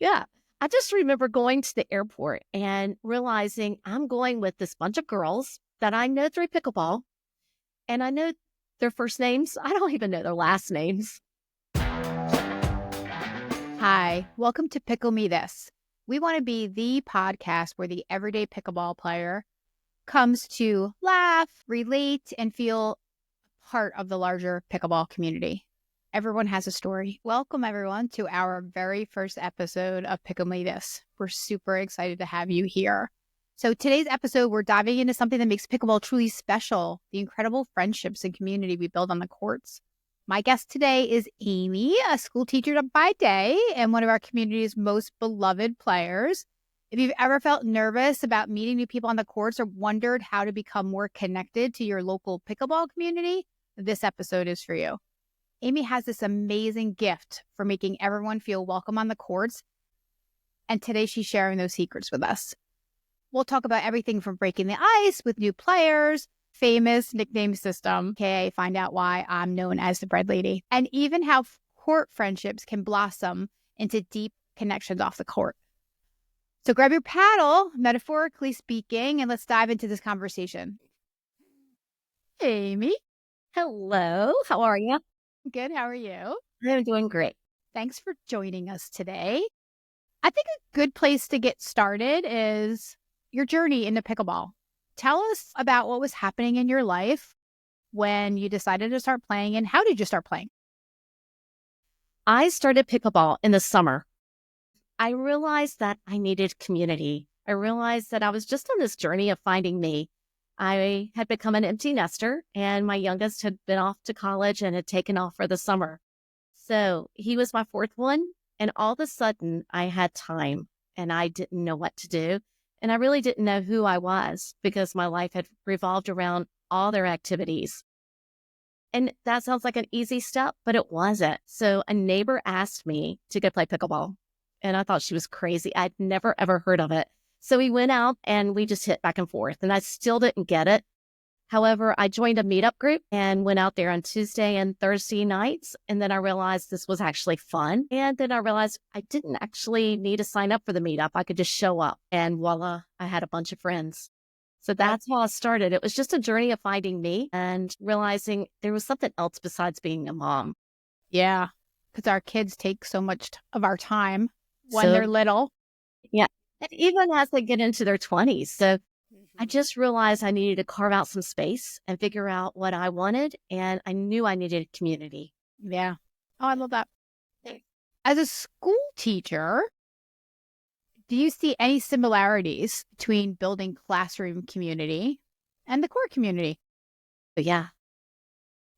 Yeah. I just remember going to the airport and realizing I'm going with this bunch of girls that I know through pickleball, and I know their first names. I don't even know their last names. Hi, welcome to Pickle Me This. We want to be the podcast where the everyday pickleball player comes to laugh, relate, and feel part of the larger pickleball community. Everyone has a story. Welcome, everyone, to our very first episode of Pickle Me This. We're super excited to have you here. So today's episode, we're diving into something that makes pickleball truly special, the incredible friendships and community we build on the courts. My guest today is Amy, a school teacher by day and one of our community's most beloved players. If you've ever felt nervous about meeting new people on the courts or wondered how to become more connected to your local pickleball community, this episode is for you. Amy has this amazing gift for making everyone feel welcome on the courts, and today she's sharing those secrets with us. We'll talk about everything from breaking the ice with new players, famous nickname system, aka find out why I'm known as the bread lady, and even how court friendships can blossom into deep connections off the court. So grab your paddle, metaphorically speaking, and let's dive into this conversation. Amy. Hello. How are you? Good. How are you? I'm doing great. Thanks for joining us today. I think a good place to get started is your journey into pickleball. Tell us about what was happening in your life when you decided to start playing, and how did you start playing? I started pickleball in the summer. I realized that I needed community. I realized that I was just on this journey of finding me. I had become an empty nester, and my youngest had been off to college and had taken off for the summer. So he was my fourth one, and all of a sudden I had time and I didn't know what to do. And I really didn't know who I was because my life had revolved around all their activities. And that sounds like an easy step, but it wasn't. So a neighbor asked me to go play pickleball, and I thought she was crazy. I'd never, ever heard of it. So we went out and we just hit back and forth, and I still didn't get it. However, I joined a meetup group and went out there on Tuesday and Thursday nights. And then I realized this was actually fun. And then I realized I didn't actually need to sign up for the meetup. I could just show up, and voila, I had a bunch of friends. So that's how I started. It was just a journey of finding me and realizing there was something else besides being a mom. Yeah, because our kids take so much of our time when they're little. Yeah. And even as they get into their 20s. So I just realized I needed to carve out some space and figure out what I wanted. And I knew I needed a community. Yeah. Oh, I love that. As a school teacher, do you see any similarities between building classroom community and the core community? But yeah,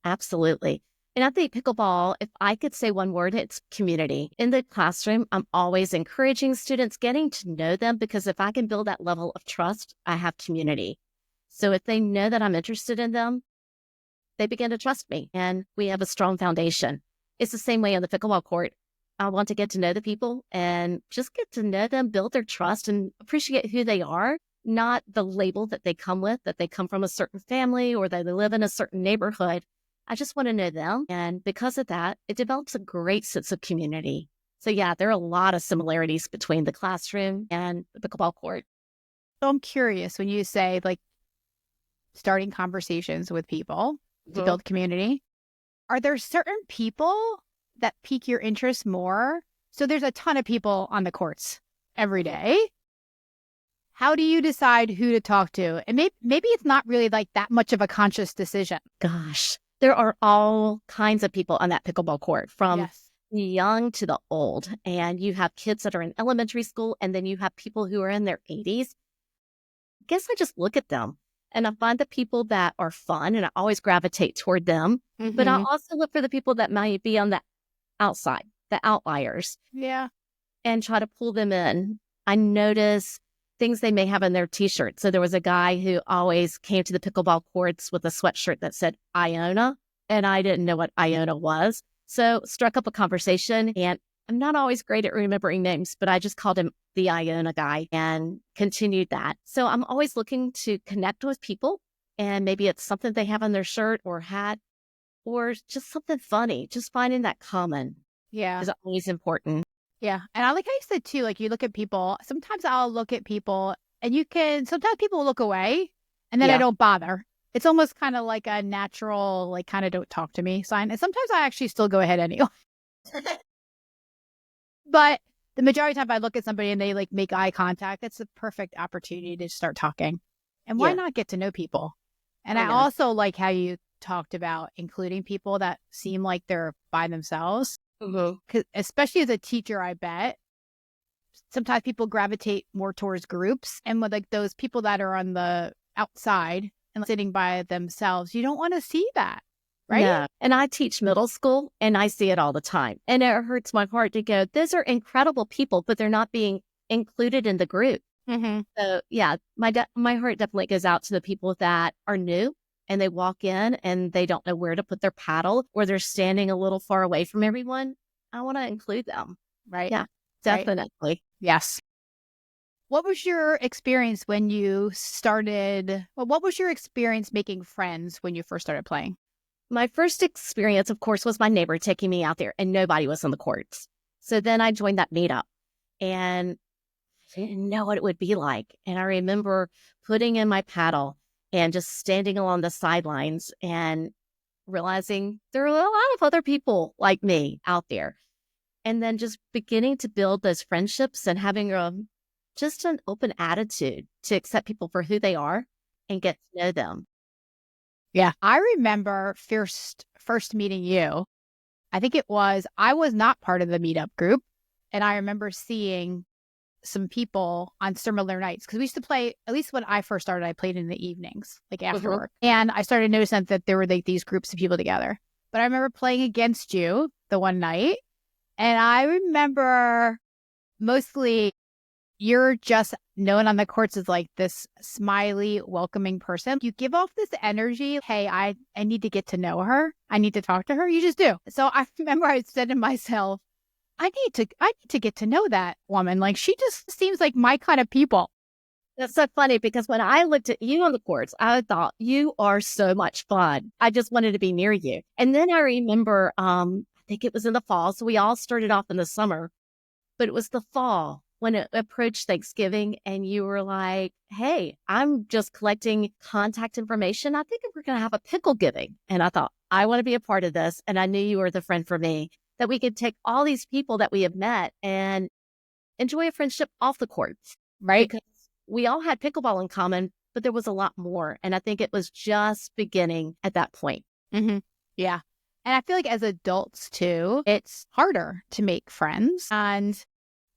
absolutely. And I think pickleball, if I could say one word, it's community. In the classroom, I'm always encouraging students, getting to know them, because if I can build that level of trust, I have community. So if they know that I'm interested in them, they begin to trust me, and we have a strong foundation. It's the same way on the pickleball court. I want to get to know the people and just get to know them, build their trust, and appreciate who they are, not the label that they come with, that they come from a certain family or that they live in a certain neighborhood. I just want to know them. And because of that, it develops a great sense of community. So yeah, there are a lot of similarities between the classroom and the pickleball court. So I'm curious, when you say like starting conversations with people to build community, are there certain people that pique your interest more? So there's a ton of people on the courts every day. How do you decide who to talk to? And maybe it's not really like that much of a conscious decision. Gosh, there are all kinds of people on that pickleball court, from the young to the old. And you have kids that are in elementary school, and then you have people who are in their 80s. I guess I just look at them and I find the people that are fun, and I always gravitate toward them. But I also look for the people that might be on the outside, the outliers. Yeah. And try to pull them in. I notice things they may have in their t-shirt. So there was a guy who always came to the pickleball courts with a sweatshirt that said Iona, and I didn't know what Iona was. So struck up a conversation, and I'm not always great at remembering names, but I just called him the Iona guy and continued that. So I'm always looking to connect with people, and maybe it's something they have on their shirt or hat, or just something funny. Just finding that common is always important. Yeah. And I like how you said too, like you look at people, sometimes I'll look at people and sometimes people look away and then I Yeah. don't bother. It's almost kind of like a natural, like kind of don't talk to me sign. And sometimes I actually still go ahead anyway. But the majority of the time I look at somebody and they like make eye contact, it's a perfect opportunity to start talking. And why Yeah. not get to know people? And I I know. also like how you talked about including people that seem like they're by themselves. Mhm. 'Cause especially as a teacher, I bet sometimes people gravitate more towards groups, and with like those people that are on the outside and sitting by themselves, you don't want to see that, right? No. And I teach middle school and I see it all the time. And it hurts my heart to go, those are incredible people, but they're not being included in the group. Mm-hmm. So yeah, my heart definitely goes out to the people that are new and they walk in and they don't know where to put their paddle or they're standing a little far away from everyone. I want to include them. Right. Yeah, Right. definitely. Yes. What was your experience when you started? Well, what was your experience making friends when you first started playing? My first experience, of course, was my neighbor taking me out there and nobody was in the courts. So then I joined that meetup and I didn't know what it would be like. And I remember putting in my paddle and just standing along the sidelines and realizing there are a lot of other people like me out there. And then just beginning to build those friendships and having just an open attitude to accept people for who they are and get to know them. Yeah. I remember first meeting you. I was not part of the meetup group. And I remember seeing some people on similar nights because we used to play, at least when I first started, I played in the evenings, like after Mhm. work. And I started noticing that there were like these groups of people together. But I remember playing against you the one night. And I remember mostly you're just known on the courts as like this smiley, welcoming person. You give off this energy. Hey, I need to get to know her. I need to talk to her. You just do. So I remember I said to myself, I need to get to know that woman. Like she just seems like my kind of people. That's so funny because when I looked at you on the courts, I thought you are so much fun. I just wanted to be near you. And then I remember, I think it was in the fall. So we all started off in the summer, but it was the fall when it approached Thanksgiving and you were like, hey, I'm just collecting contact information. I think we're going to have a pickle giving. And I thought, I want to be a part of this. And I knew you were the friend for me, that we could take all these people that we have met and enjoy a friendship off the courts, Right? because we all had pickleball in common, but there was a lot more. And I think it was just beginning at that point. Mm-hmm. Yeah. And I feel like as adults too, it's harder to make friends. And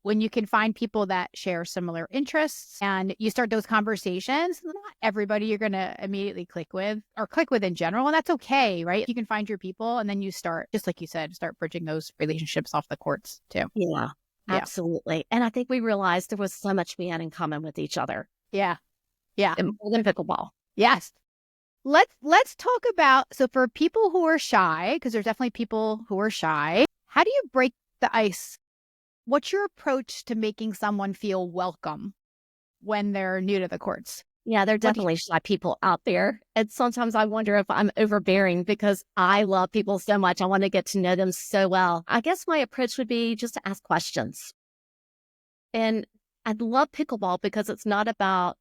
when you can find people that share similar interests and you start those conversations, not everybody you're going to immediately click with or click with in general. And that's okay, right? You can find your people and then you start, just like you said, start bridging those relationships off the courts too. Yeah, Yeah. absolutely. And I think we realized there was so much we had in common with each other, Yeah. Yeah. and more than pickleball. Yes. Let's talk about, so for people who are shy, because there's definitely people who are shy, how do you break the ice? What's your approach to making someone feel welcome when they're new to the courts? Yeah, there are What do definitely shy people out there. And sometimes I wonder if I'm overbearing because I love people so much. I want to get to know them so well. I guess my approach would be just to ask questions. And I love pickleball because it's not about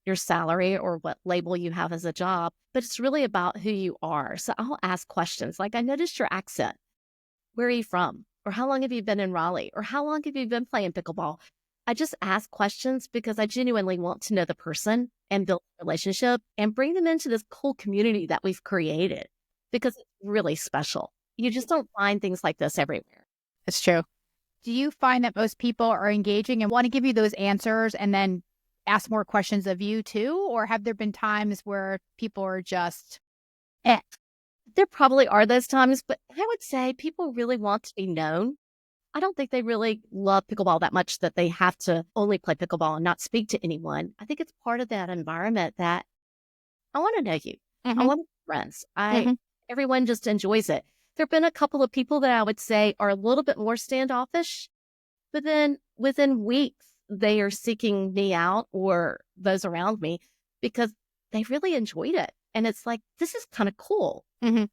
your salary or what label you have as a job, but it's really about who you are. So I'll ask questions like, I noticed your accent. Where are you from? Or how long have you been in Raleigh? Or how long have you been playing pickleball? I just ask questions because I genuinely want to know the person and build a relationship and bring them into this cool community that we've created, because it's really special. You just don't find things like this everywhere. It's true. Do you find that most people are engaging and want to give you those answers and then ask more questions of you too? Or have there been times where people are just, eh? There probably are those times, but I would say people really want to be known. I don't think they really love pickleball that much that they have to only play pickleball and not speak to anyone. I think it's part of that environment that I want to know you. I Mm-hmm. want to be friends. Mm-hmm. Everyone just enjoys it. There have been a couple of people that I would say are a little bit more standoffish, but then within weeks, they are seeking me out or those around me because they really enjoyed it. And it's like, this is kind of cool. Mm-hmm.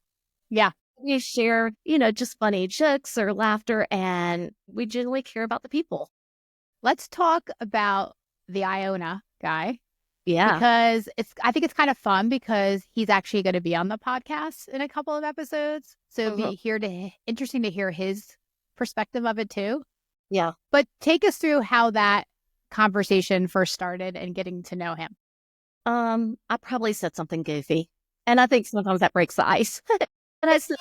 Yeah. We share, just funny jokes or laughter, and we generally care about the people. Let's talk about the Iona guy. Yeah. Because I think it's kind of fun because he's actually going to be on the podcast in a couple of episodes. So it'd be interesting to hear his perspective of it too. Yeah. But take us through how that conversation first started and getting to know him. I probably said something goofy, and I think sometimes that breaks the ice. And I said,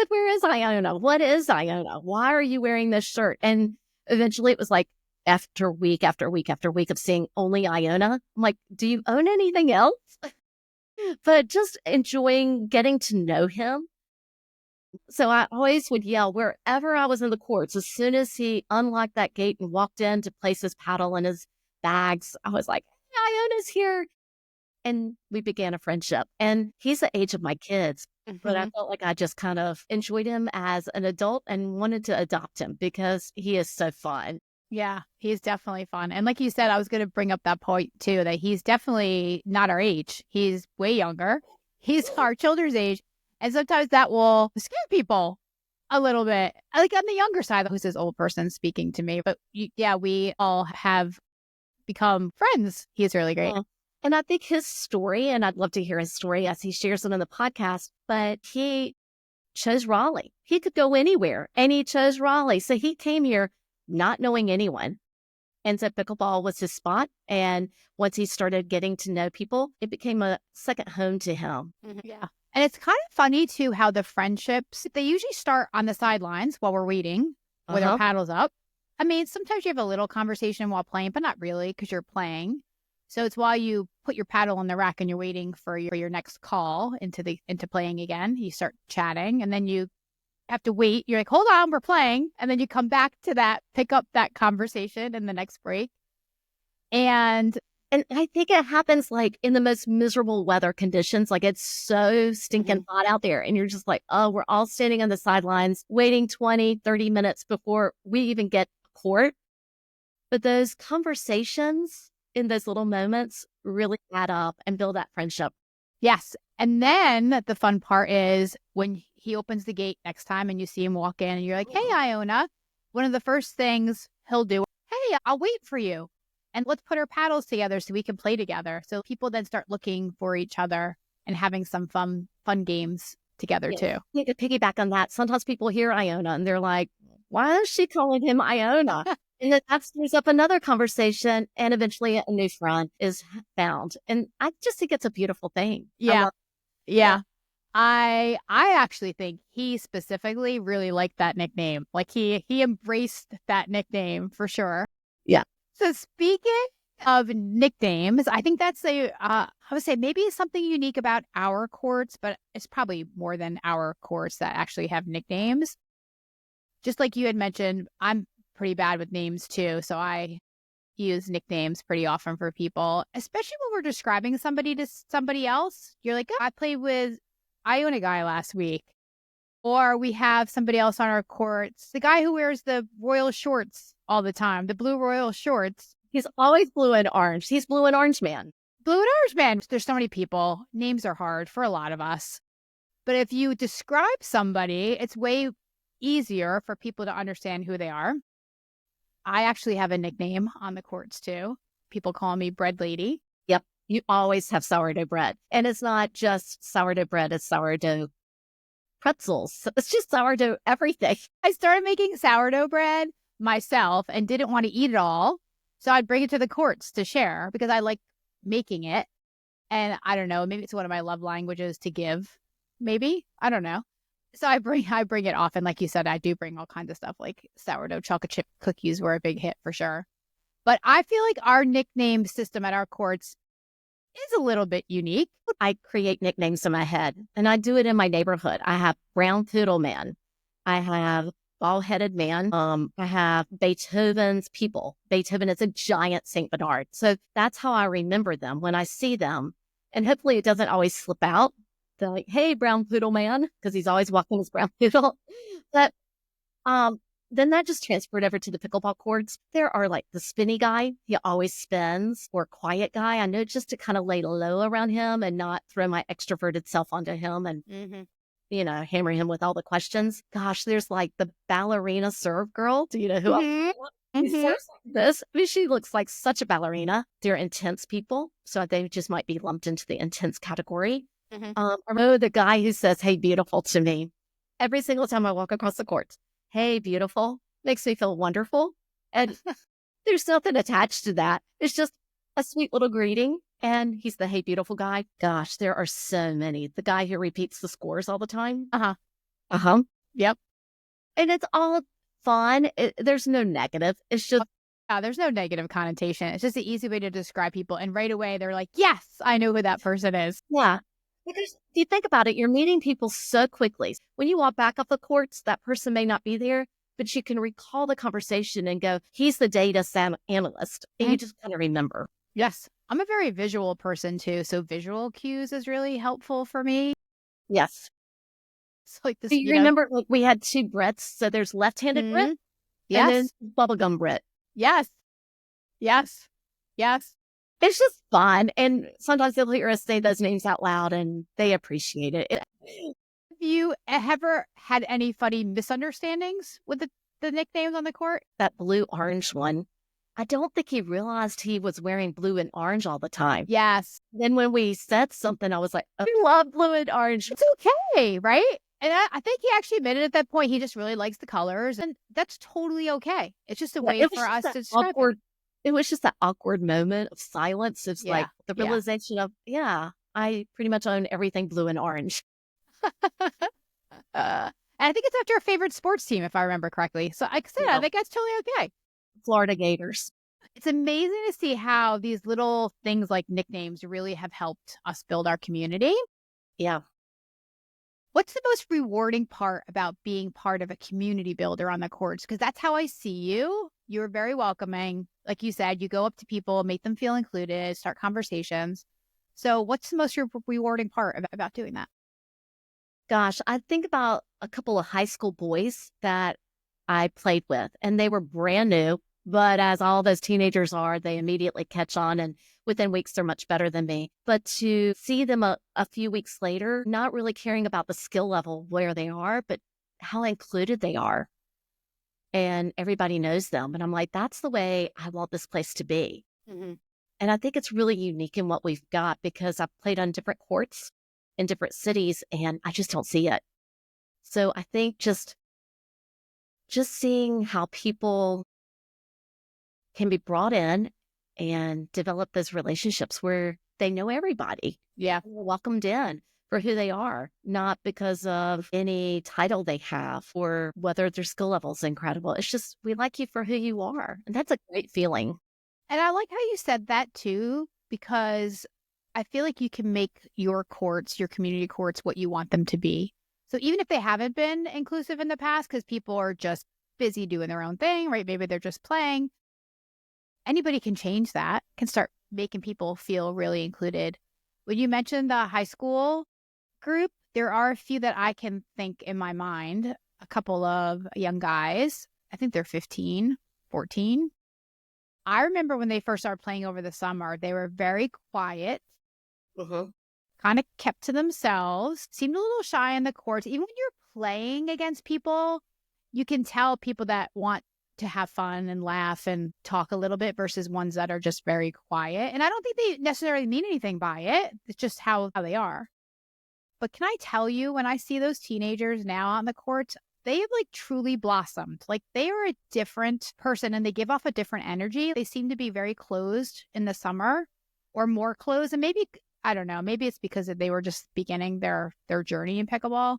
where is Iona? What is Iona? Why are you wearing this shirt? And eventually it was like, after week after week after week of seeing only Iona, I'm like, do you own anything else? But just enjoying getting to know him. So I always would yell wherever I was in the courts. As soon as he unlocked that gate and walked in to place his paddle and his bags, I was like, hey, Iona's here. And we began a friendship. And he's the age of my kids. But I felt like I just kind of enjoyed him as an adult and wanted to adopt him because he is so fun. Yeah, he's definitely fun. And like you said, I was going to bring up that point too, that he's definitely not our age. He's way younger. He's our children's age. And sometimes that will scare people a little bit. Like on the younger side, who's this old person speaking to me. But yeah, we all have become friends. He's really great. And I think his story, and I'd love to hear his story as he shares it in the podcast, but he chose Raleigh. He could go anywhere, and he chose Raleigh. So he came here not knowing anyone. And so pickleball was his spot. And once he started getting to know people, it became a second home to him. Yeah. And it's kind of funny, too, how the friendships, they usually start on the sidelines while we're waiting with our paddles up. I mean, sometimes you have a little conversation while playing, but not really because you're playing. So it's while you put your paddle in the rack and you're waiting for your next call into playing again. You start chatting and then you have to wait. You're like, hold on, we're playing. And then you come back to that, pick up that conversation in the next break. And I think it happens like in the most miserable weather conditions. Like it's so stinking hot out there. And you're just like, oh, we're all standing on the sidelines waiting 20, 30 minutes before we even get court. But those conversations in those little moments really add up and build that friendship. Yes. And then the fun part is when he opens the gate next time and you see him walk in and you're like, hey, Iona, one of the first things he'll do, hey, I'll wait for you. And let's put our paddles together so we can play together. So people then start looking for each other and having some fun games together too. You could piggyback on that. Sometimes people hear Iona and they're like, why is she calling him Iona? And then that stirs up another conversation, and eventually a new friend is found. And I just think it's a beautiful thing. Yeah. I actually think he specifically really liked that nickname. Like he embraced that nickname for sure. Yeah. So speaking of nicknames, I think that's I would say maybe something unique about our courts, but it's probably more than our courts that actually have nicknames. Just like you had mentioned, I'm pretty bad with names too. So I use nicknames pretty often for people, especially when we're describing somebody to somebody else. You're like, oh, I played with Iona guy last week. Or we have somebody else on our courts, the guy who wears the royal shorts all the time, the blue royal shorts. He's always blue and orange. He's blue and orange man. Blue and orange man. There's so many people. Names are hard for a lot of us. But if you describe somebody, it's way easier for people to understand who they are. I actually have a nickname on the courts too. People call me Bread Lady. Yep. You always have sourdough bread. And it's not just sourdough bread, it's sourdough pretzels. It's just sourdough everything. I started making sourdough bread myself and didn't want to eat it all. So I'd bring it to the courts to share because I like making it. And I don't know, maybe it's one of my love languages to give. Maybe. I don't know. So I bring it often. Like you said, I do bring all kinds of stuff like sourdough chocolate chip cookies were a big hit for sure. But I feel like our nickname system at our courts is a little bit unique. I create nicknames in my head and I do it in my neighborhood. I have Brown Poodle Man. I have Bald-Headed Man. I have Beethoven's People. Beethoven is a giant St. Bernard. So that's how I remember them when I see them. And hopefully it doesn't always slip out. They're like, hey, Brown Poodle Man, because he's always walking his brown poodle. But then that just transferred over to the pickleball courts. There are like the spinny guy. He always spins, or quiet guy. I know just to kind of lay low around him and not throw my extroverted self onto him. And hammer him with all the questions. Gosh, there's like the ballerina serve girl. Do you know who I'm Mm-hmm. talking about? She Mm-hmm. serves like this. I mean, she looks like such a ballerina. They're intense people. So they just might be lumped into the intense category. Mm-hmm. I know the guy who says, "Hey, beautiful" to me every single time I walk across the court. "Hey, beautiful" makes me feel wonderful. And there's nothing attached to that. It's just a sweet little greeting. And he's the "Hey, beautiful" guy. Gosh, there are so many. The guy who repeats the scores all the time. Uh-huh. Uh-huh. Yep. And it's all fun. There's no negative. It's just, There's no negative connotation. It's just an easy way to describe people. And right away, they're like, yes, I know who that person is. yeah. Because if you think about it, you're meeting people so quickly. When you walk back off the courts, that person may not be there, but you can recall the conversation and go, "He's the data analyst." And you just kind of remember. Yes. I'm a very visual person too. So visual cues is really helpful for me. Yes. It's like this, Do you remember, like, we had two Brits? So there's left-handed Brit and then Yes. bubblegum Brit. Yes. Yes. Yes. It's just fun. And sometimes they'll hear us say those names out loud and they appreciate it. Have you ever had any funny misunderstandings with the nicknames on the court? That blue-orange one, I don't think he realized he was wearing blue and orange all the time. Yes. Then when we said something, I was like, "Oh, I love blue and orange." It's okay, right? And I think he actually admitted at that point he just really likes the colors, and that's totally okay. It's just a Yeah, way it was for just us that to describe it. awkward. It was just that awkward moment of silence. It's Yeah, like the yeah. realization of, yeah, I pretty much own everything blue and orange. And I think it's after a favorite sports team, if I remember correctly. So like I said, I Yeah. think that's totally okay. Florida Gators. It's amazing to see how these little things like nicknames really have helped us build our community. Yeah. What's the most rewarding part about being part of a community builder on the courts? Because that's how I see you. You're very welcoming. Like you said, you go up to people, make them feel included, start conversations. So what's the most rewarding part about doing that? Gosh, I think about a couple of high school boys that I played with, and they were brand new. But as all those teenagers are, they immediately catch on, and within weeks, they're much better than me. But to see them a few weeks later, not really caring about the skill level where they are, but how included they are, and everybody knows them. And I'm like, that's the way I want this place to be. Mm-hmm. And I think it's really unique in what we've got because I've played on different courts in different cities, and I just don't see it. So I think just seeing how people can be brought in and develop those relationships where they know everybody. Yeah. They're welcomed in for who they are, not because of any title they have or whether their skill level is incredible. It's just, we like you for who you are. And that's a great feeling. And I like how you said that too, because I feel like you can make your courts, your community courts, what you want them to be. So even if they haven't been inclusive in the past, because people are just busy doing their own thing, right? Maybe they're just playing. Anybody can change that, can start making people feel really included. When you mentioned the high school group, there are a few that I can think in my mind, a couple of young guys. I think they're 15, 14. I remember when they first started playing over the summer, they were very quiet, kind of kept to themselves, seemed a little shy in the courts. Even when you're playing against people, you can tell people that want to have fun and laugh and talk a little bit versus ones that are just very quiet. And I don't think they necessarily mean anything by it. It's just how they are. But can I tell you, when I see those teenagers now on the court, they have like truly blossomed. Like they are a different person and they give off a different energy. They seem to be very closed in the summer or more closed. And maybe, I don't know, maybe it's because they were just beginning their journey in pickleball.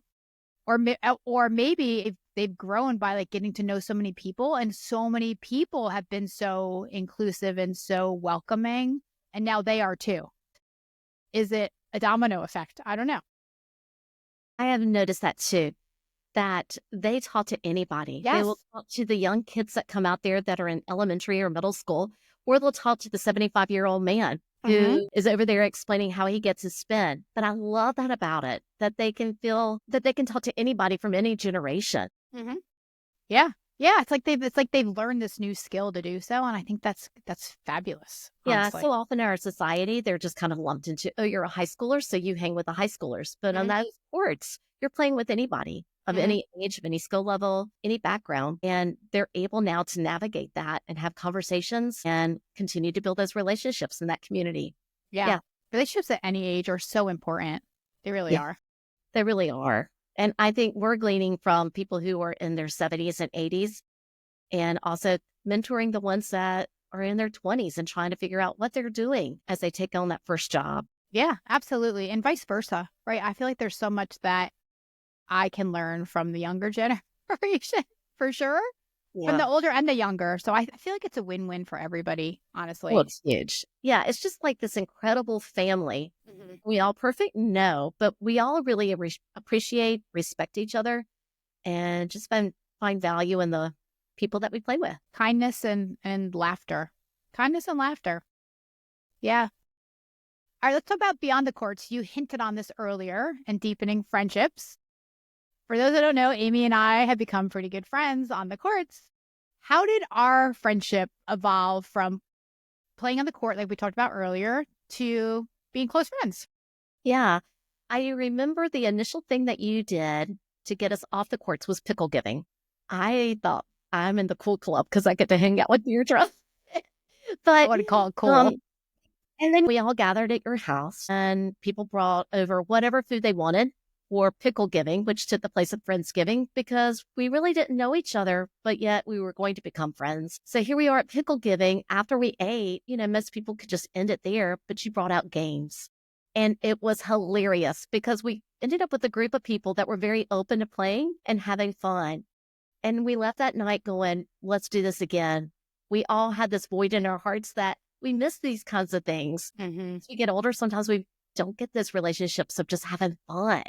Or maybe they've grown by like getting to know so many people, and so many people have been so inclusive and so welcoming. And now they are too. Is it a domino effect? I don't know. I have noticed that too, that they talk to anybody. Yes. They will talk to the young kids that come out there that are in elementary or middle school, or they'll talk to the 75-year-old man who is over there explaining how he gets his spin. But I love that about it, that they can feel that they can talk to anybody from any generation. Yeah. Yeah. It's like they've learned this new skill to do so. And I think that's fabulous. Yeah. Honestly. So often in our society, they're just kind of lumped into, oh, you're a high schooler, so you hang with the high schoolers. But on those courts, you're playing with anybody of any age, of any skill level, any background, and they're able now to navigate that and have conversations and continue to build those relationships in that community. Yeah. Yeah. Relationships at any age are so important. They really Yeah, are. they really are. And I think we're gleaning from people who are in their 70s and 80s, and also mentoring the ones that are in their 20s and trying to figure out what they're doing as they take on that first job. Yeah, absolutely. And vice versa, right? I feel like there's so much that I can learn from the younger generation for sure, from Yeah. the older and the younger. So I feel like it's a win-win for everybody, Well, honestly. it's huge. Yeah, it's just like this incredible family. Mhm. We all perfect? No, but we all really appreciate, respect each other, and just find value in the people that we play with. Kindness and laughter. Kindness and laughter. Yeah. All right, let's talk about beyond the courts. You hinted on this earlier and deepening friendships. For those that don't know, Amy and I have become pretty good friends on the courts. How did our friendship evolve from playing on the court, like we talked about earlier, to being close friends? Yeah. I remember the initial thing that you did to get us off the courts was pickle giving. I thought I'm in the cool club because I get to hang out with Deirdre. I But want to call it um, cool. and then we all gathered at your house and people brought over whatever food they wanted for pickle giving, which took the place of Friendsgiving because we really didn't know each other, but yet we were going to become friends. So here we are at pickle giving. After we ate, most people could just end it there, but you brought out games. And it was hilarious because we ended up with a group of people that were very open to playing and having fun. And we left that night going, let's do this again. We all had this void in our hearts that we miss these kinds of things. As we get older, sometimes we don't get this relationships of just having fun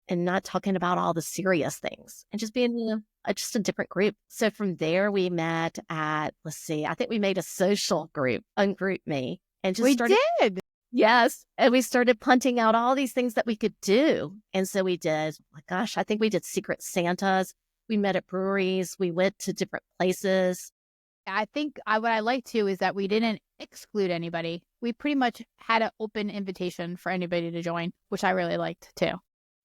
and not talking about all the serious things and just being just a different group. So from there, we met at, let's see, I think we made a social group, Ungroup Me, and just We started. did. Yes. And we started punting out all these things that we could do. And so we did, oh my gosh, I think we did Secret Santas. We met at breweries. We went to different places. I think what I like too is that we didn't exclude anybody. We pretty much had an open invitation for anybody to join, which I really liked too.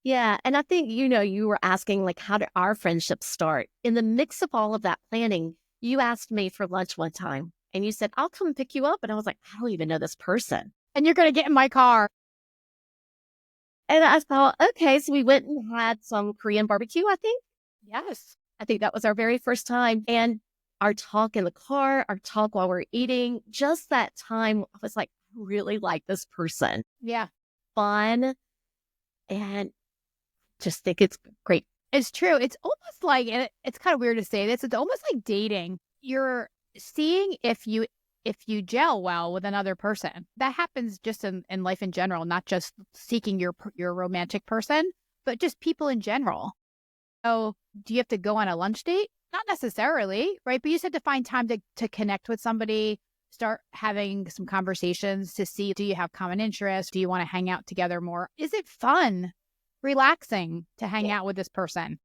Yeah. And I think, you were asking, like, how did our friendship start? In the mix of all of that planning, you asked me for lunch one time and you said, I'll come pick you up. And I was like, I don't even know this person. And you're going to get in my car. And I thought, okay. So we went and had some Korean barbecue, I think. Yes. I think that was our very first time. And our talk in the car, our talk while we're eating, just that time, I was like, I really like this person. Yeah. Fun. And just think it's great. It's true. It's almost like, and it's kind of weird to say this, it's almost like dating. You're seeing if you gel well with another person. That happens just in life in general, not just seeking your romantic person, but just people in general. So do you have to go on a lunch date? Not necessarily, right? But you just have to find time to connect with somebody, start having some conversations to see, do you have common interests? Do you want to hang out together more? Is it fun, relaxing to hang out with this person?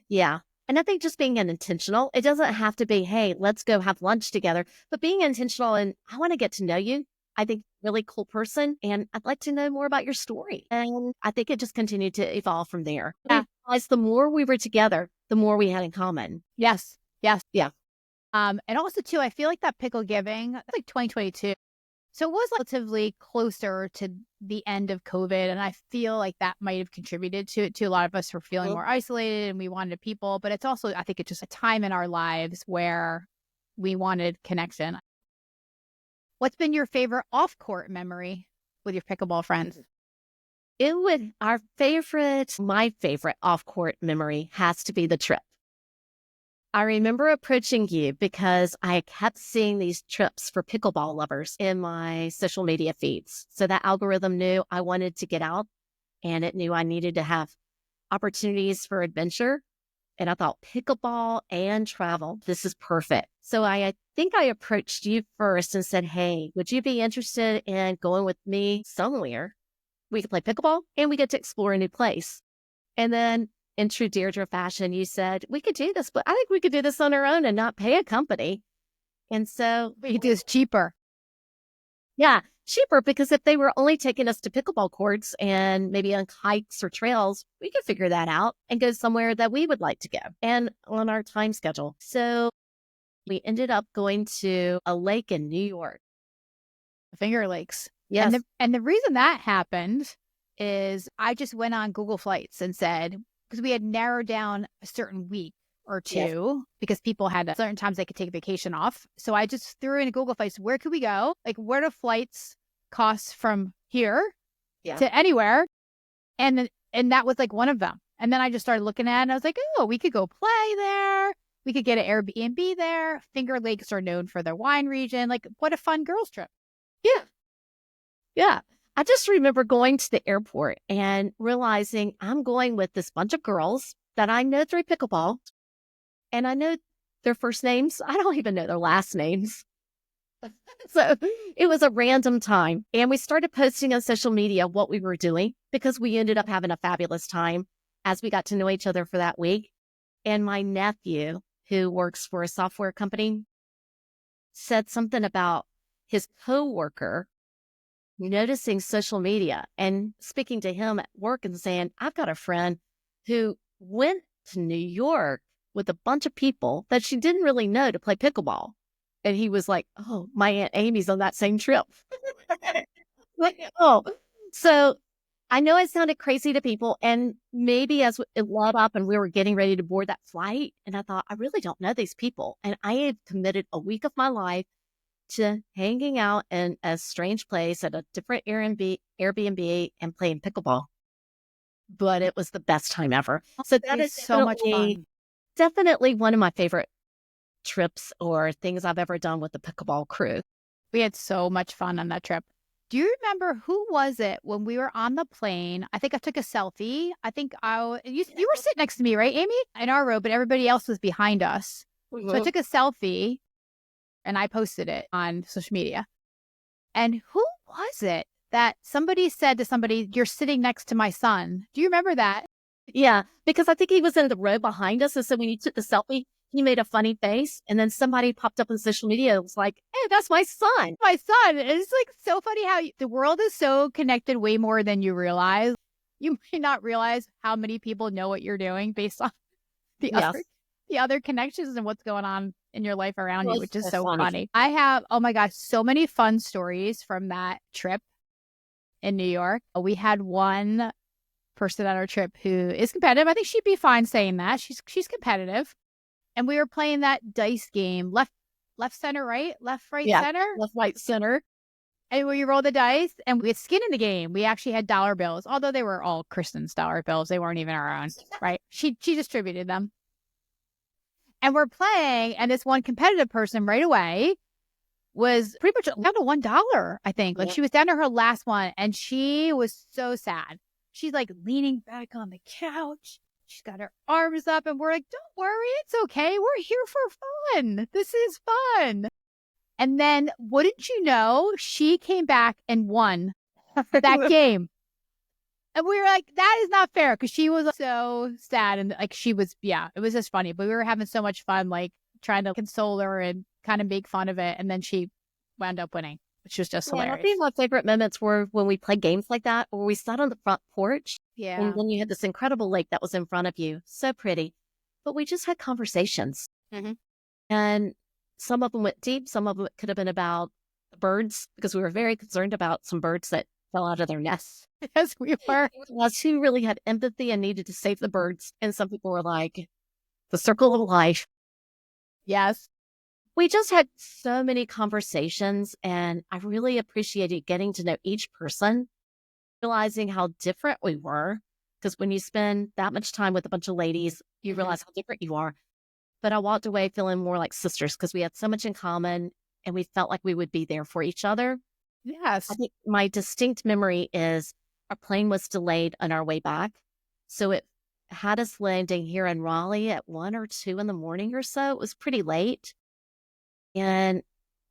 Yeah. And I think just being intentional, it doesn't have to be, hey, let's go have lunch together, but being intentional and I want to get to know you. I think really cool person and I'd like to know more about your story. And I think it just continued to evolve from there. Yeah. We realized the more we were together, the more we had in common. Yes. Yes. Yeah. And also too, I feel like that pickle giving, it's like 2022. So it was relatively closer to the end of COVID. And I feel like that might have contributed to a lot of us were feeling more isolated and we wanted people. But it's also, I think it's just a time in our lives where we wanted connection. What's been your favorite off-court memory with your pickleball friends? My favorite off-court memory has to be the trip. I remember approaching you because I kept seeing these trips for pickleball lovers in my social media feeds. So that algorithm knew I wanted to get out and it knew I needed to have opportunities for adventure. And I thought pickleball and travel, this is perfect. So I think I approached you first and said, hey, would you be interested in going with me somewhere? We could play pickleball and we get to explore a new place. And then in true Deirdre fashion, you said, we could do this, but I think we could do this on our own and not pay a company. And so We could do this cheaper. yeah. cheaper because if they were only taking us to pickleball courts and maybe on hikes or trails, we could figure that out and go somewhere that we would like to go and on our time schedule. So we ended up going to a lake in New York. Finger Lakes. Yes. And the reason that happened is I just went on Google Flights and said, because we had narrowed down a certain week or two, because people had certain times they could take vacation off. So I just threw in a Google Flights, where could we go? Like, where do flights cost from here to anywhere? And that was like one of them. And then I just started looking at it and I was like, oh, we could go play there. We could get an Airbnb there. Finger Lakes are known for their wine region. Like, what a fun girls trip. Yeah. Yeah. I just remember going to the airport and realizing I'm going with this bunch of girls that I know through pickleball. And I know their first names. I don't even know their last names. So it was a random time. And we started posting on social media what we were doing because we ended up having a fabulous time as we got to know each other for that week. And my nephew, who works for a software company, said something about his coworker noticing social media and speaking to him at work and saying, I've got a friend who went to New York with a bunch of people that she didn't really know to play pickleball. And he was like, oh, my Aunt Amy's on that same trip. Like, oh, so I know it sounded crazy to people. And maybe as it led up and we were getting ready to board that flight, and I thought, I really don't know these people. And I had committed a week of my life to hanging out in a strange place at a different Airbnb and playing pickleball. But it was the best time ever. So that is so much fun. Definitely one of my favorite trips or things I've ever done with the pickleball crew. We had so much fun on that trip. Do you remember who was it when we were on the plane? I think I took a selfie. I think you were sitting next to me, right, Amy? In our row, but everybody else was behind us. So I took a selfie and I posted it on social media. And who was it that somebody said to somebody, you're sitting next to my son? Do you remember that? Yeah, because I think he was in the row behind us. And so when you took the selfie, he made a funny face. And then somebody popped up on social media and was like, hey, that's my son. My son. It's like so funny how the world is so connected way more than you realize. You may not realize how many people know what you're doing based on the other connections and what's going on in your life around you, which is so funny. I have, oh my gosh, so many fun stories from that trip in New York. We had one person on our trip who is competitive. I think she'd be fine saying that. She's competitive. And we were playing that dice game, left, center, right? Left, right, center? Left, right, center. And we roll the dice and we had skin in the game. We actually had dollar bills, although they were all Kristen's dollar bills. They weren't even our own, right? She distributed them. And we're playing, and this one competitive person right away was pretty much down to $1, I think. Like she was down to her last one, and she was so sad. She's like leaning back on the couch. She's got her arms up, and we're like, don't worry, it's okay. We're here for fun. This is fun. And then, wouldn't you know, she came back and won that game. And we were like, that is not fair, because she was so sad. And like, she was, it was just funny. But we were having so much fun, like trying to console her and kind of make fun of it. And then she wound up winning, which was just hilarious. I think my favorite moments were when we played games like that, or we sat on the front porch. Yeah. And then you had this incredible lake that was in front of you. So pretty. But we just had conversations. Mm-hmm. And some of them went deep. Some of them could have been about the birds, because we were very concerned about some birds that fell out of their nests. Yes, we were. Us who really had empathy and needed to save the birds. And some people were like, the circle of life. Yes. We just had so many conversations, and I really appreciated getting to know each person, realizing how different we were. Because when you spend that much time with a bunch of ladies, you realize how different you are. But I walked away feeling more like sisters because we had so much in common and we felt like we would be there for each other. Yes. I think my distinct memory is our plane was delayed on our way back. So it had us landing here in Raleigh at 1 or 2 in the morning or so. It was pretty late. And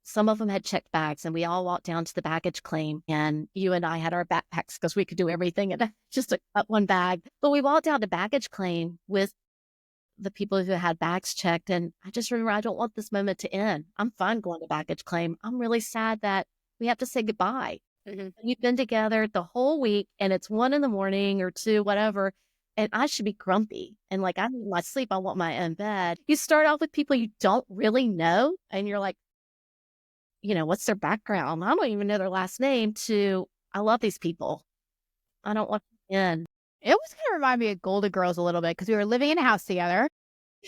some of them had checked bags, and we all walked down to the baggage claim. And you and I had our backpacks because we could do everything in just one bag. But we walked down to baggage claim with the people who had bags checked. And I just remember, I don't want this moment to end. I'm fine going to baggage claim. I'm really sad that we have to say goodbye. You've been together the whole week and it's 1 a.m. or 2, whatever. And I should be grumpy. And like, I need my sleep. I want my own bed. You start off with people you don't really know. And you're like, what's their background? I don't even know their last name to, I love these people. I don't want in. It was going to remind me of Golden Girls a little bit because we were living in a house together.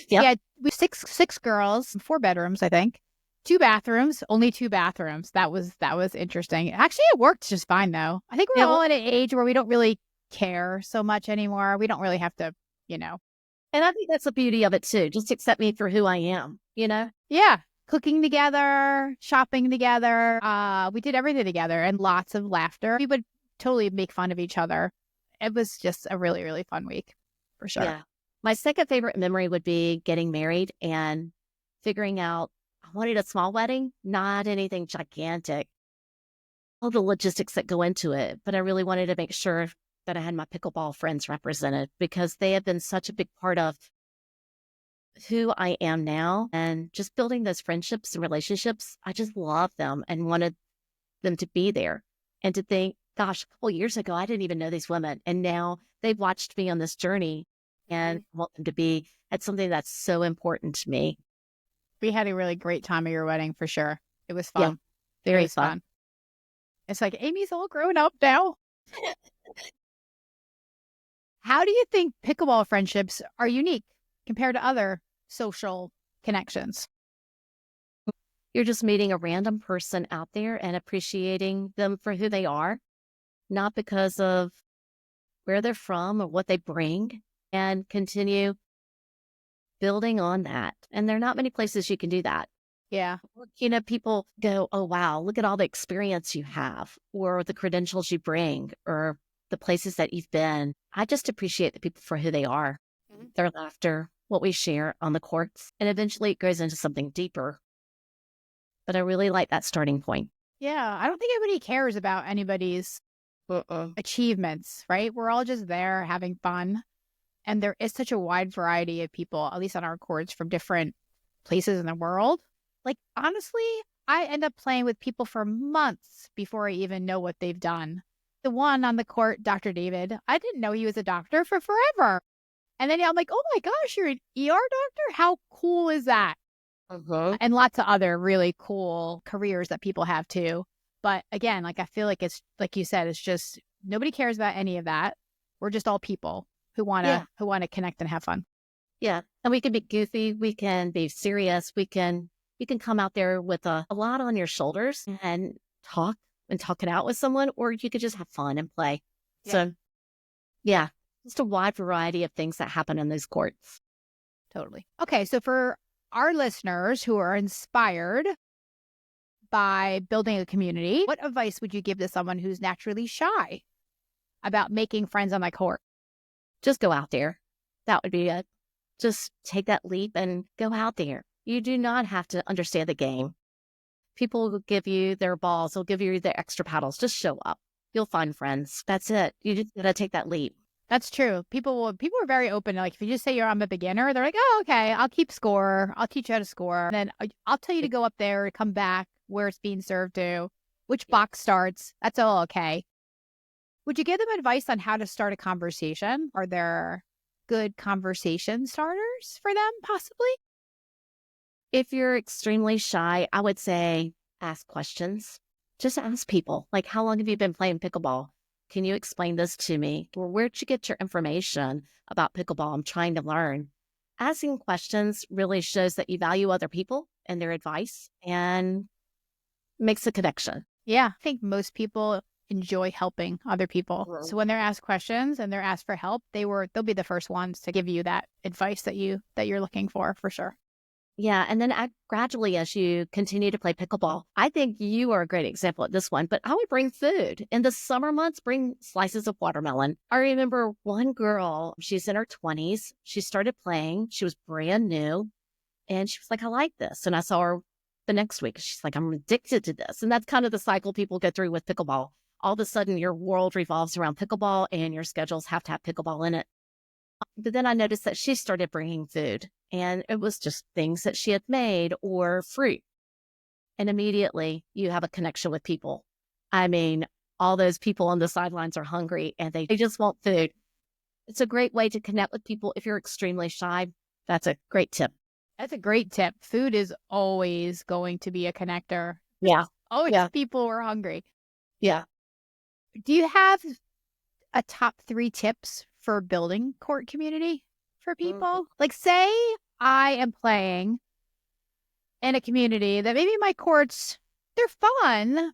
Yep. Yeah, we six girls, 4 bedrooms, I think. 2 bathrooms, only 2 bathrooms. That was interesting. Actually, it worked just fine though. I think we're all at an age where we don't really care so much anymore. We don't really have to, And I think that's the beauty of it too. Just accept me for who I am, Yeah. Cooking together, shopping together. We did everything together and lots of laughter. We would totally make fun of each other. It was just a really, really fun week for sure. Yeah. My second favorite memory would be getting married and figuring out I wanted a small wedding, not anything gigantic. All the logistics that go into it, but I really wanted to make sure that I had my pickleball friends represented because they have been such a big part of who I am now and just building those friendships and relationships. I just love them and wanted them to be there and to think, gosh, a couple years ago, I didn't even know these women. And now they've watched me on this journey and I want them to be at something that's so important to me. We had a really great time at your wedding for sure. It was fun. Yeah, very fun. It's like Amy's all grown up now. How do you think pickleball friendships are unique compared to other social connections? You're just meeting a random person out there and appreciating them for who they are, not because of where they're from or what they bring, and continue building on that. And there are not many places you can do that. Yeah. People go, oh, wow, look at all the experience you have or the credentials you bring or the places that you've been. I just appreciate the people for who they are, their laughter, what we share on the courts. And eventually it goes into something deeper. But I really like that starting point. Yeah. I don't think anybody cares about anybody's achievements, right? We're all just there having fun. And there is such a wide variety of people, at least on our courts, from different places in the world. Like, honestly, I end up playing with people for months before I even know what they've done. The one on the court, Dr. David, I didn't know he was a doctor for forever. And then I'm like, oh my gosh, you're an ER doctor? How cool is that? And lots of other really cool careers that people have too. But again, like I feel like it's like you said, it's just nobody cares about any of that. We're just all people who want to connect and have fun. Yeah. And we can be goofy. We can be serious. You can come out there with a lot on your shoulders and talk it out with someone, or you could just have fun and play. Yeah. So yeah, just a wide variety of things that happen in those courts. Totally. Okay. So for our listeners who are inspired by building a community, what advice would you give to someone who's naturally shy about making friends on the court? Just go out there. That would be it. Just take that leap and go out there. You do not have to understand the game. People will give you their balls. They'll give you their extra paddles. Just show up. You'll find friends. That's it. You just got to take that leap. That's true. People are very open. Like if you just say I'm a beginner, they're like, oh, okay, I'll keep score. I'll teach you how to score. And then I'll tell you to go up there, come back, where it's being served to, which box starts. That's all okay. Would you give them advice on how to start a conversation? Are there good conversation starters for them, possibly? If you're extremely shy, I would say ask questions. Just ask people, like, how long have you been playing pickleball? Can you explain this to me? Or where'd you get your information about pickleball? I'm trying to learn. Asking questions really shows that you value other people and their advice and makes a connection. Yeah, I think most people enjoy helping other people. So when they're asked questions and they're asked for help, they'll be the first ones to give you that advice that you're looking for sure. Yeah. And then gradually, as you continue to play pickleball, I think you are a great example at this one, but I would bring food. In the summer months, bring slices of watermelon. I remember one girl, she's in her 20s. She started playing. She was brand new. And she was like, I like this. And I saw her the next week. She's like, I'm addicted to this. And that's kind of the cycle people go through with pickleball. All of a sudden, your world revolves around pickleball and your schedules have to have pickleball in it. But then I noticed that she started bringing food, and it was just things that she had made or fruit. and immediately you have a connection with people. I mean, all those people on the sidelines are hungry and they just want food. It's a great way to connect with people if you're extremely shy. That's a great tip. That's a great tip. Food is always going to be a connector. Yeah. Always Yeah. people who are hungry. Yeah. Do you have a top 3 tips for building court community for people? Like, say I am playing in a community that maybe my courts, they're fun,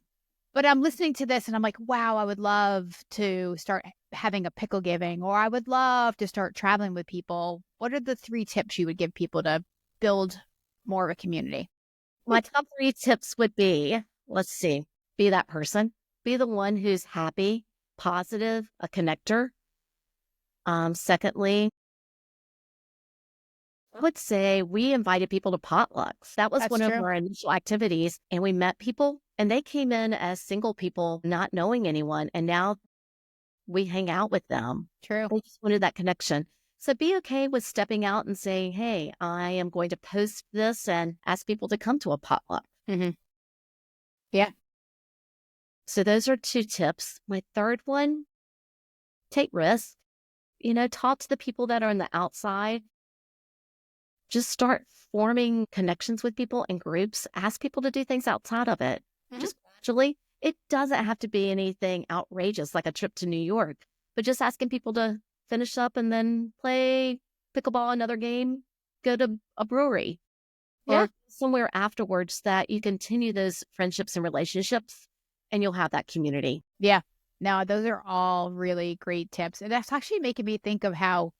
but I'm listening to this and I'm like, wow, I would love to start having a pickle giving, or I would love to start traveling with people. What are the 3 tips you would give people to build more of a community? My top 3 tips would be, let's see, be that person. Be the one who's happy, positive, a connector. Secondly, I would say we invited people to potlucks. That was That's one of true. our initial activities, and we met people, and they came in as single people, not knowing anyone, and now we hang out with them. True. They just wanted that connection. So be okay with stepping out and saying, hey, I am going to post this and ask people to come to a potluck. Mm-hmm. Yeah. So those are 2 tips. My third one, take risks. Talk to the people that are on the outside. Just start forming connections with people in groups. Ask people to do things outside of it. Just gradually. It doesn't have to be anything outrageous like a trip to New York, but just asking people to finish up and then play pickleball, another game, go to a brewery Yeah. or somewhere afterwards that you continue those friendships and relationships and you'll have that community. Yeah. No, those are all really great tips. And that's actually making me think of how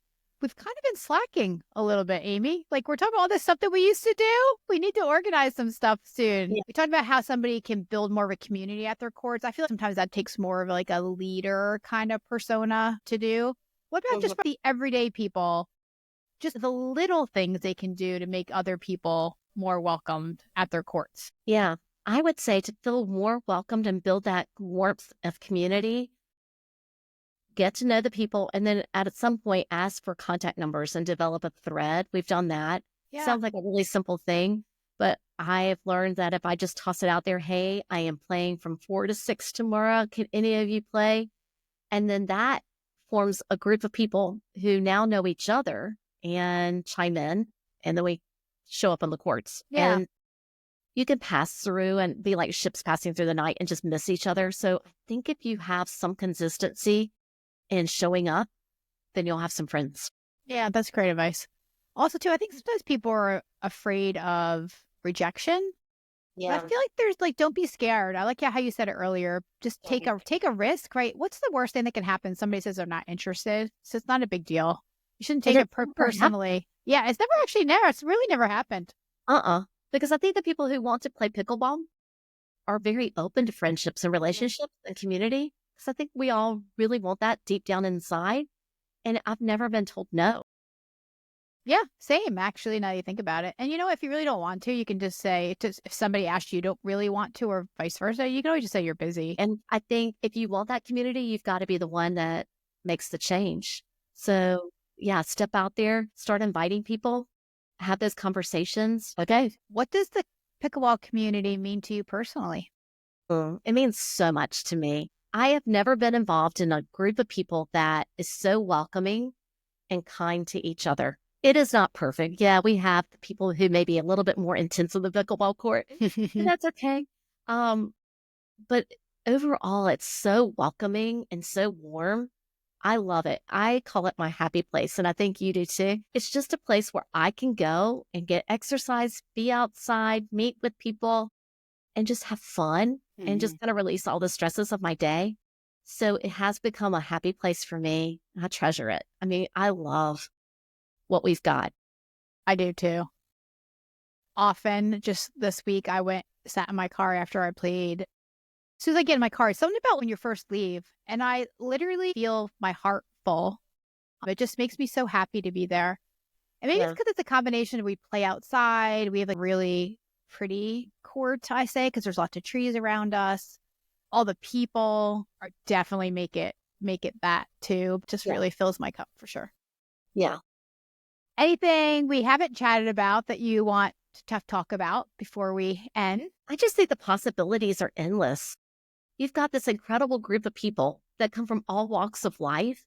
we've kind of been slacking a little bit, Amy. Like, we're talking about all this stuff that we used to do. We need to organize some stuff soon. Yeah. We talked about how somebody can build more of a community at their courts. I feel like sometimes that takes more of like a leader kind of persona to do. What about just for the everyday people? Just the little things they can do to make other people more welcomed at their courts. Yeah. I would say to feel more welcomed and build that warmth of community, get to know the people, and then at some point ask for contact numbers and develop a thread. We've done that. Yeah. Sounds like a really simple thing, but I have learned that if I just toss it out there, hey, I am playing from 4 to 6 tomorrow. Can any of you play? And then that forms a group of people who now know each other and chime in, and then we show up on the courts. Yeah. And you can pass through and be like ships passing through the night and just miss each other. So I think if you have some consistency in showing up, then you'll have some friends. Yeah, that's great advice. Also, too, I think sometimes people are afraid of rejection. Yeah. But I feel like there's like, don't be scared. I like how you said it earlier. Just take a risk, right? What's the worst thing that can happen? Somebody says they're not interested. So it's not a big deal. You shouldn't take it personally. Yeah, it's never actually It's really never happened. Because I think the people who want to play pickleball are very open to friendships and relationships and community. Because I think we all really want that deep down inside. And I've never been told no. Yeah, same, actually, now you think about it. And if you really don't want to, you can just say, if somebody asks you don't really want to, or vice versa, you can always just say you're busy. And I think if you want that community, you've got to be the one that makes the change. So yeah, step out there, start inviting people, have those conversations. Okay. What does the pickleball community mean to you personally? It means so much to me. I have never been involved in a group of people that is so welcoming and kind to each other. It is not perfect. Yeah, we have the people who may be a little bit more intense on the pickleball court, and that's okay. But overall, it's so welcoming and so warm. I love it. I call it my happy place, and I think you do too. It's just a place where I can go and get exercise, be outside, meet with people, and just have fun and just kind of release all the stresses of my day. So it has become a happy place for me. I treasure it. I mean, I love what we've got. I do too. Often, just this week, sat in my car after I played. As soon as I get in my car, it's something about when you first leave, and I literally feel my heart full. It just makes me so happy to be there. And maybe it's because it's a combination of we play outside. We have a really pretty court, I say, because there's lots of trees around us. All the people are definitely make it that too. Just really fills my cup for sure. Yeah. Anything we haven't chatted about that you want to talk about before we end? I just think the possibilities are endless. You've got this incredible group of people that come from all walks of life,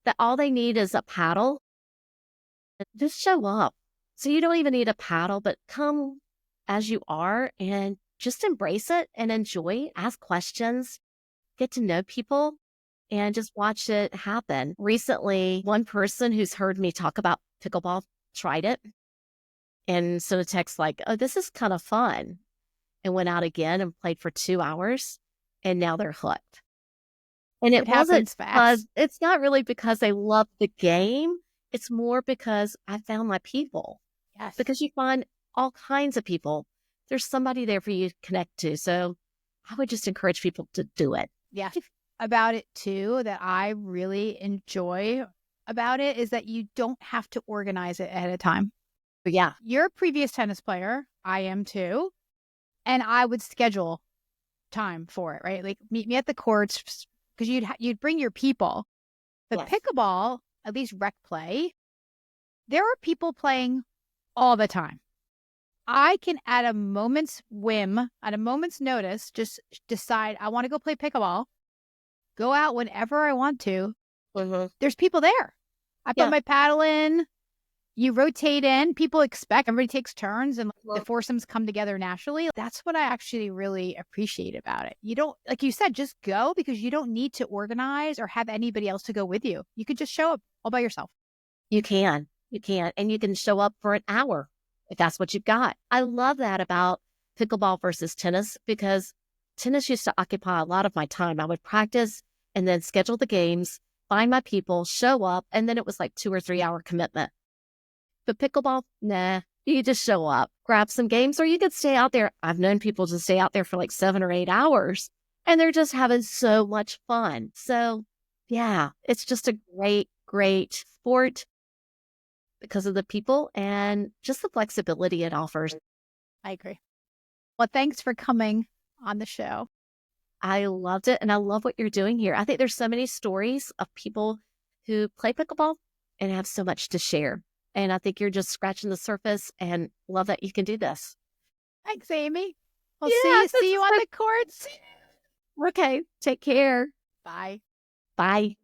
that all they need is a paddle. Just show up. So you don't even need a paddle, but come as you are and just embrace it and enjoy, ask questions, get to know people, and just watch it happen. Recently, one person who's heard me talk about pickleball tried it and sent a text like, oh, this is kind of fun, and went out again and played for 2 hours, and now they're hooked. And It it wasn't happens because fast. it's not really because they love the game. It's more because I found my people. Yes. Because you find all kinds of people. There's somebody there for you to connect to. So I would just encourage people to do it. Yeah. About it too, that I really enjoy about it is that you don't have to organize it ahead of time. But yeah, You're a previous tennis player. I am too. And I would schedule time for it, right? Like meet me at the courts because you'd bring your people. But yes. pickleball, at least rec play, there are people playing all the time. I can, at a moment's whim, at a moment's notice, just decide I want to go play pickleball, go out whenever I want to. Mm-hmm. There's people there. I put Yeah. my paddle in, you rotate in, people expect, everybody takes turns, and the foursomes come together naturally. That's what I actually really appreciate about it. You don't, like you said, just go because you don't need to organize or have anybody else to go with you. You could just show up all by yourself. You can. You can. And you can show up for an hour if that's what you've got. I love that about pickleball versus tennis because tennis used to occupy a lot of my time. I would practice and then schedule the games, find my people, show up, and then it was like 2 or 3 hour commitment. But pickleball, nah, you just show up, grab some games, or you could stay out there. I've known people to stay out there for like 7 or 8 hours, and they're just having so much fun. So, yeah, it's just a great, great sport because of the people and just the flexibility it offers. I agree. Well, thanks for coming on the show. I loved it, and I love what you're doing here. I think there's so many stories of people who play pickleball and have so much to share. And I think you're just scratching the surface and love that you can do this. Thanks, Amy. We'll Yeah, see you on the courts. Okay, take care. Bye. Bye.